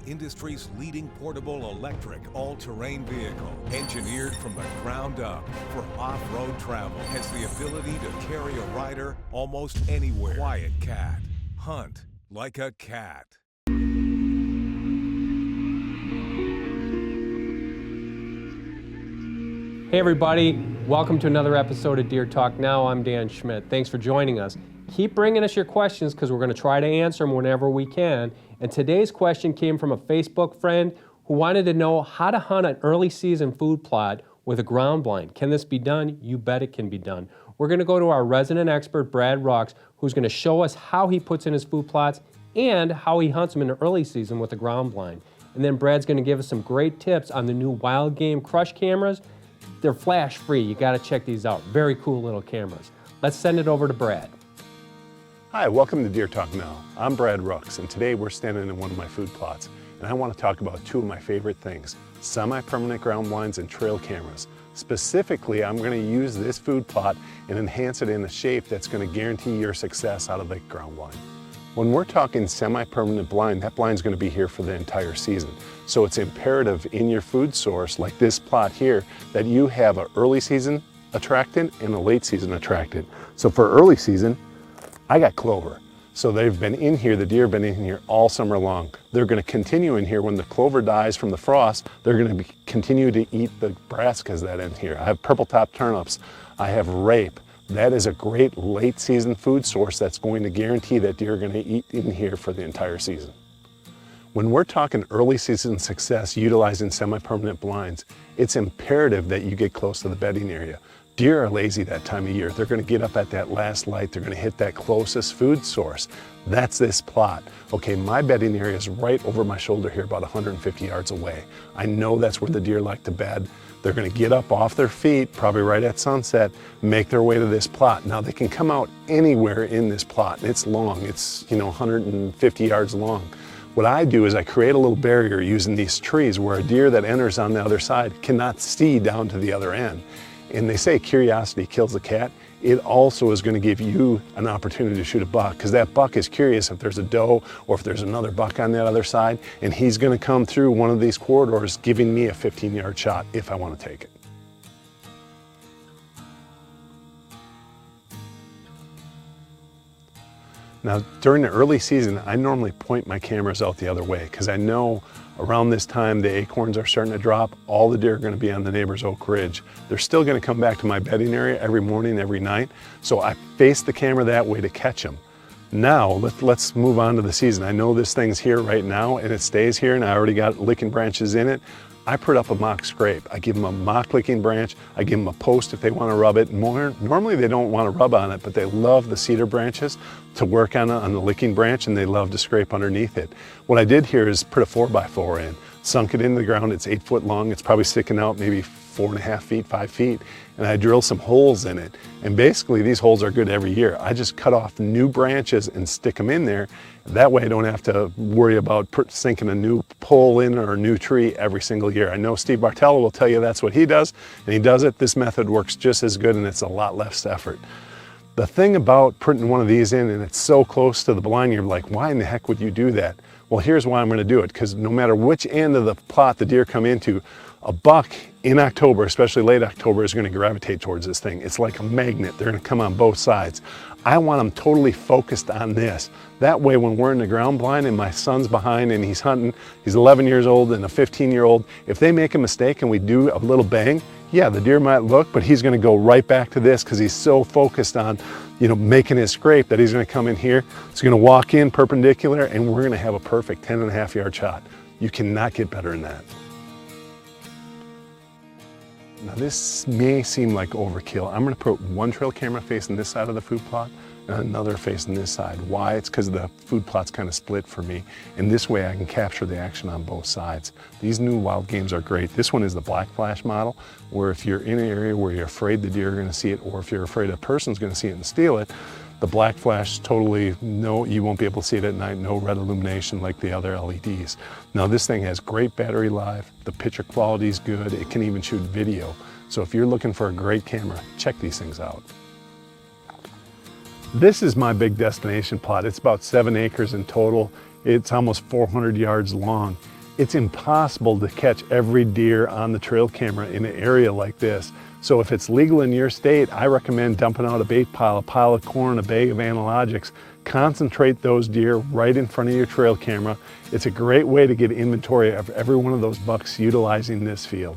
industry's leading portable electric all-terrain vehicle, engineered from the ground up for off-road travel, has the ability to carry a rider almost anywhere. Quiet Cat. Hunt like a cat. Hey everybody, welcome to another episode of Deer Talk Now. I'm Dan Schmidt. Thanks for joining us. Keep bringing us your questions because we're going to try to answer them whenever we can. And today's question came from a Facebook friend who wanted to know how to hunt an early season food plot with a ground blind. Can this be done? You bet it can be done. We're going to go to our resident expert, Brad Rux, who's going to show us how he puts in his food plots and how he hunts them in the early season with a ground blind. And then Brad's going to give us some great tips on the new Wild Game Crush cameras. They're flash free. You got to check these out. Very cool little cameras. Let's send it over to Brad. Hi, welcome to Deer Talk Now. I'm Brad Rux, and today we're standing in one of my food plots, and I want to talk about two of my favorite things, semi-permanent ground blinds and trail cameras. Specifically, I'm going to use this food plot and enhance it in a shape that's going to guarantee your success out of the ground blind. When we're talking semi-permanent blind, that blind's going to be here for the entire season. So it's imperative in your food source, like this plot here, that you have an early season attractant and a late season attractant. So for early season, I got clover. So they've been in here, the deer have been in here all summer long. They're going to continue in here when the clover dies from the frost. They're going to continue to eat the brassicas that in here. I have purple top turnips. I have rape. That is a great late season food source that's going to guarantee that deer are going to eat in here for the entire season. When we're talking early season success utilizing semi-permanent blinds, it's imperative that you get close to the bedding area. Deer are lazy that time of year. They're going to get up at that last light. They're going to hit that closest food source. That's this plot. Okay, my bedding area is right over my shoulder here, about 150 yards away. I know that's where the deer like to bed. They're going to get up off their feet, probably right at sunset, make their way to this plot. Now they can come out anywhere in this plot. It's long, it's 150 yards long. What I do is I create a little barrier using these trees where a deer that enters on the other side cannot see down to the other end. And they say curiosity kills the cat. It also is going to give you an opportunity to shoot a buck, because that buck is curious if there's a doe or if there's another buck on that other side, and he's going to come through one of these corridors giving me a 15-yard shot if I want to take it. Now, during the early season, I normally point my cameras out the other way because I know around this time the acorns are starting to drop. All the deer are going to be on the neighbor's oak ridge. They're still going to come back to my bedding area every morning, every night. So I face the camera that way to catch them. Now, let's move on to the season. I know this thing's here right now and it stays here, and I already got licking branches in it. I put up a mock scrape. I give them a mock licking branch. I give them a post if they want to rub it. Normally they don't want to rub on it, but they love the cedar branches to work on the licking branch, and they love to scrape underneath it. What I did here is put a 4x4 in, sunk it into the ground. It's 8 foot long. It's probably sticking out maybe 4.5 feet, 5 feet. And I drill some holes in it. And basically these holes are good every year. I just cut off new branches and stick them in there. That way I don't have to worry about sinking a new pole in or a new tree every single year. I know Steve Bartella will tell you that's what he does, and he does it. This method works just as good, and it's a lot less effort. The thing about putting one of these in and it's so close to the blind, you're like, why in the heck would you do that? Well, here's why I'm going to do it, because no matter which end of the plot the deer come into, a buck in October, especially late October, is going to gravitate towards this thing. It's like a magnet. They're going to come on both sides. I want them totally focused on this. That way, when we're in the ground blind and my son's behind and he's hunting, he's 11 years old and a 15-year-old, if they make a mistake and we do a little bang, yeah, the deer might look, but he's going to go right back to this because he's so focused on, making his scrape that he's going to come in here. He's going to walk in perpendicular, and we're going to have a perfect 10.5-yard shot. You cannot get better than that. Now this may seem like overkill. I'm going to put one trail camera facing this side of the food plot and another facing this side. Why? It's because the food plot's kind of split for me, and this way I can capture the action on both sides. These new Wild Games are great. This one is the Black Flash model, where if you're in an area where you're afraid the deer are going to see it, or if you're afraid a person's going to see it and steal it, the Black Flash totally, no, you won't be able to see it at night, no red illumination like the other LEDs. Now this thing has great battery life, the picture quality is good, it can even shoot video. So if you're looking for a great camera, check these things out. This is my big destination plot. It's about 7 acres in total. It's almost 400 yards long. It's impossible to catch every deer on the trail camera in an area like this. So if it's legal in your state, I recommend dumping out a bait pile, a pile of corn, a bag of analogics. Concentrate those deer right in front of your trail camera. It's a great way to get inventory of every one of those bucks utilizing this field.